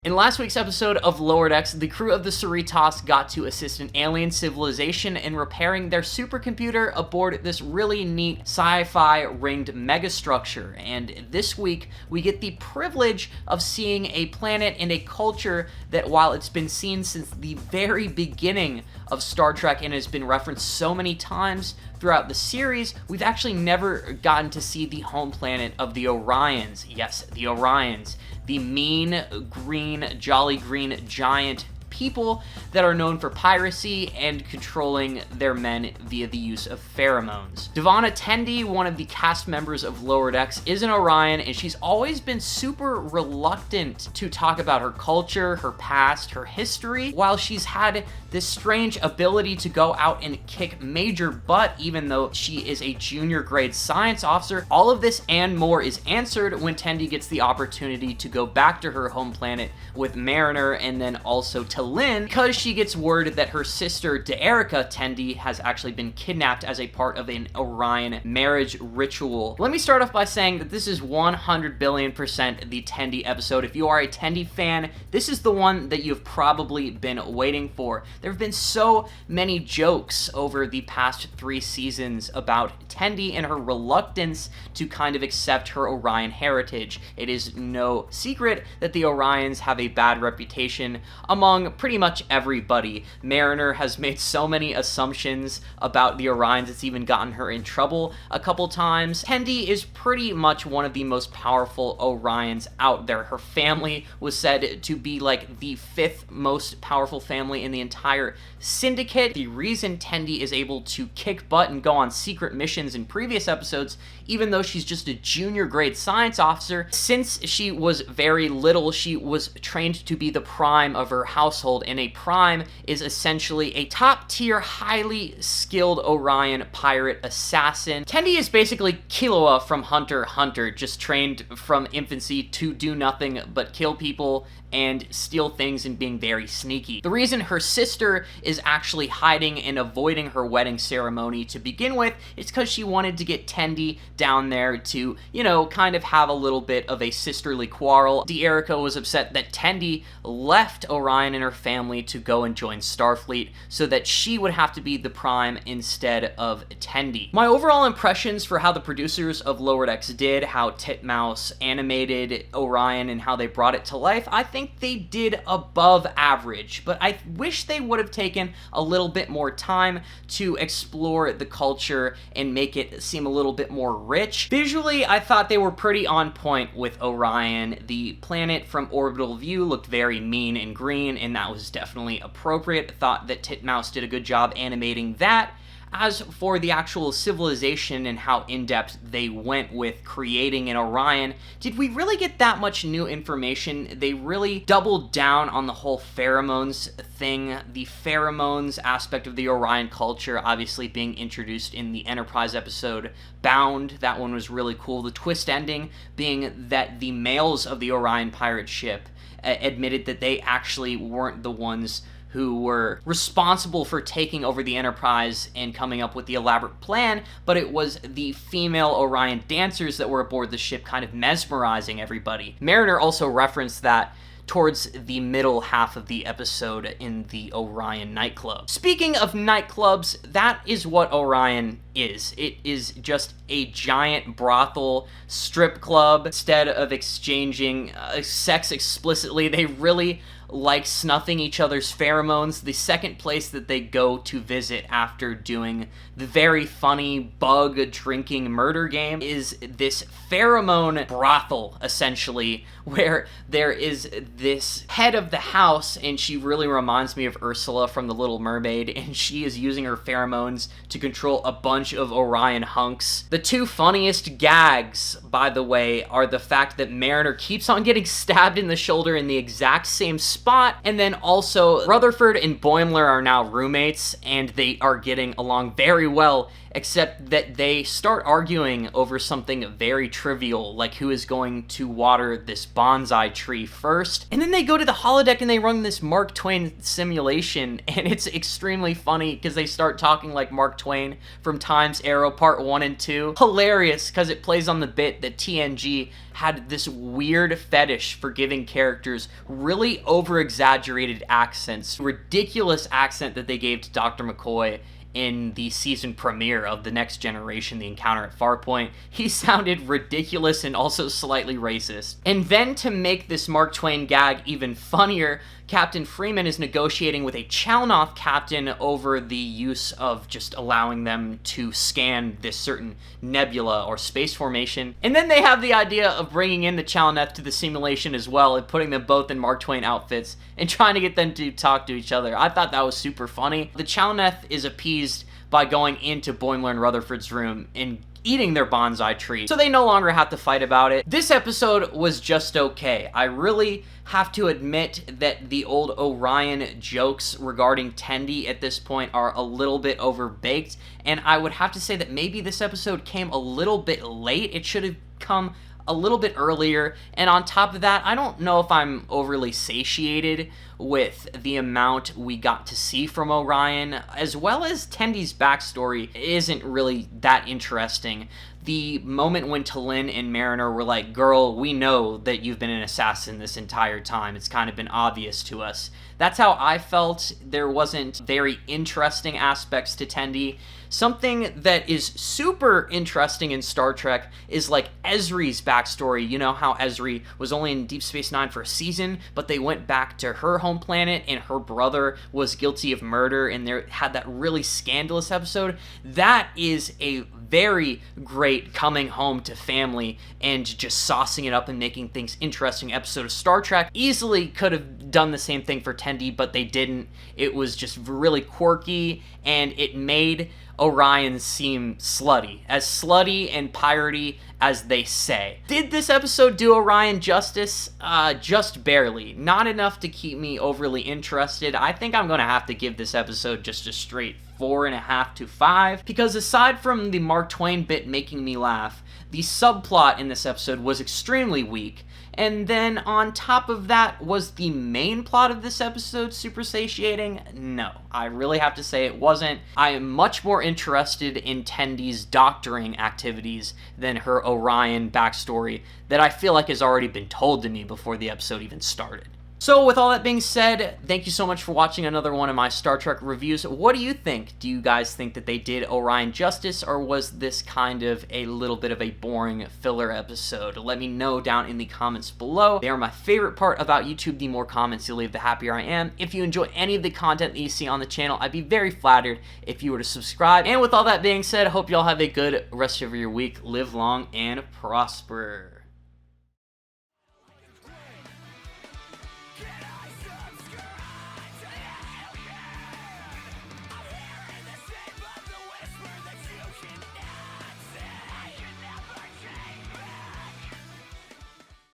In last week's episode of Lower Decks, the crew of the Cerritos got to assist an alien civilization in repairing their supercomputer aboard this really neat sci-fi ringed megastructure. And this week, we get the privilege of seeing a planet and a culture that, while it's been seen since the very beginning of Star Trek and has been referenced so many times throughout the series, we've actually never gotten to see the home planet of the Orions. Yes, the Orions. The mean, green, jolly green giant people that are known for piracy and controlling their men via the use of pheromones. Devana Tendi, one of the cast members of Lower Decks, is an Orion, and she's always been super reluctant to talk about her culture, her past, her history, while she's had this strange ability to go out and kick major butt even though she is a junior grade science officer. All of this and more is answered when Tendi gets the opportunity to go back to her home planet with Mariner and then also to Lynn, because she gets word that her sister De'Erica Tendi has actually been kidnapped as a part of an Orion marriage ritual. Let me start off by saying that this is 100 billion% the Tendi episode. If you are a Tendi fan, this is the one that you've probably been waiting for. There have been so many jokes over the past 3 seasons about Tendi and her reluctance to kind of accept her Orion heritage. It is no secret that the Orions have a bad reputation among pretty much everybody. Mariner has made so many assumptions about the Orions, it's even gotten her in trouble a couple times. Tendi is pretty much one of the most powerful Orions out there. Her family was said to be like the 5th most powerful family in the entire syndicate. The reason Tendi is able to kick butt and go on secret missions in previous episodes, even though she's just a junior grade science officer, since she was very little, she was trained to be the prime of her household, and a prime is essentially a top-tier, highly skilled Orion pirate assassin. Tendi is basically Killua from Hunter x Hunter, just trained from infancy to do nothing but kill people and steal things and being very sneaky. The reason her sister is actually hiding and avoiding her wedding ceremony to begin with is because she wanted to get Tendi down there to, you know, kind of have a little bit of a sisterly quarrel. De'Erica was upset that Tendi left Orion and her family to go and join Starfleet so that she would have to be the prime instead of Tendi. My overall impressions for how the producers of Lower Decks did, how Titmouse animated Orion and how they brought it to life, I think they did above average, but I wish they would have taken a little bit more time to explore the culture and make it seem a little bit more rich. Visually, I thought they were pretty on point with Orion. The planet from orbital view looked very mean and green, and that was definitely appropriate. I thought that Titmouse did a good job animating that. As for the actual civilization and how in-depth they went with creating an Orion, did we really get that much new information? They really doubled down on the whole pheromones thing. The pheromones aspect of the Orion culture obviously being introduced in the Enterprise episode Bound. That one was really cool. The twist ending being that the males of the Orion pirate ship admitted that they actually weren't the ones who were responsible for taking over the Enterprise and coming up with the elaborate plan, but it was the female Orion dancers that were aboard the ship kind of mesmerizing everybody. Mariner also referenced that towards the middle half of the episode in the Orion nightclub. Speaking of nightclubs, that is what Orion is. It is just a giant brothel strip club. Instead of exchanging sex explicitly, they really like snuffing each other's pheromones. The second place that they go to visit after doing the very funny bug drinking murder game is this pheromone brothel, essentially, where there is this head of the house, and she really reminds me of Ursula from The Little Mermaid, and she is using her pheromones to control a bunch of Orion hunks. The 2 funniest gags, by the way, are the fact that Mariner keeps on getting stabbed in the shoulder in the exact same spot, and then also Rutherford and Boimler are now roommates, and they are getting along very well, except that they start arguing over something very trivial, like who is going to water this bonsai tree first. And then they go to the holodeck and they run this Mark Twain simulation, and it's extremely funny because they start talking like Mark Twain from Time's Arrow Part 1 and 2. Hilarious, because it plays on the bit that TNG had this weird fetish for giving characters really over-exaggerated accents. Ridiculous accent that they gave to Dr. McCoy in the season premiere of The Next Generation, The Encounter at Farpoint. He sounded ridiculous and also slightly racist. And then to make this Mark Twain gag even funnier, Captain Freeman is negotiating with a Chalnoth captain over the use of just allowing them to scan this certain nebula or space formation. And then they have the idea of bringing in the Chalnoth to the simulation as well and putting them both in Mark Twain outfits and trying to get them to talk to each other. I thought that was super funny. The Chalnoth is appeased by going into Boimler and Rutherford's room and eating their bonsai tree, so they no longer have to fight about it. This episode was just okay. I really have to admit that the old Orion jokes regarding Tendi at this point are a little bit overbaked, and I would have to say that maybe this episode came a little bit late. It should have come a little bit earlier, and on top of that, I don't know if I'm overly satiated with the amount we got to see from Orion, as well as Tendi's backstory isn't really that interesting. The moment when T'Lyn and Mariner were like, girl, we know that you've been an assassin this entire time. It's kind of been obvious to us. That's how I felt. There wasn't very interesting aspects to Tendi. Something that is super interesting in Star Trek is like Ezri's backstory. You know how Ezri was only in Deep Space Nine for a season, but they went back to her home planet and her brother was guilty of murder and they had that really scandalous episode. That is a very great coming home to family and just saucing it up and making things interesting episode of Star Trek. Easily could have done the same thing for Tendi, but they didn't. It was just really quirky, and it made Orion seem slutty and piratey as they say. Did this episode do Orion justice? Just barely. Not enough to keep me overly interested. I think I'm gonna have to give this episode just a straight 4.5 to 5, because aside from the Mark Twain bit making me laugh, the subplot in this episode was extremely weak. And then on top of that, was the main plot of this episode super satiating? No, I really have to say it wasn't. I am much more interested in Tendi's doctoring activities than her Orion backstory that I feel like has already been told to me before the episode even started. So with all that being said, thank you so much for watching another one of my Star Trek reviews. What do you think? Do you guys think that they did Orion justice, or was this kind of a little bit of a boring filler episode? Let me know down in the comments below. They are my favorite part about YouTube. The more comments you leave, the happier I am. If you enjoy any of the content that you see on the channel, I'd be very flattered if you were to subscribe. And with all that being said, I hope you all have a good rest of your week. Live long and prosper.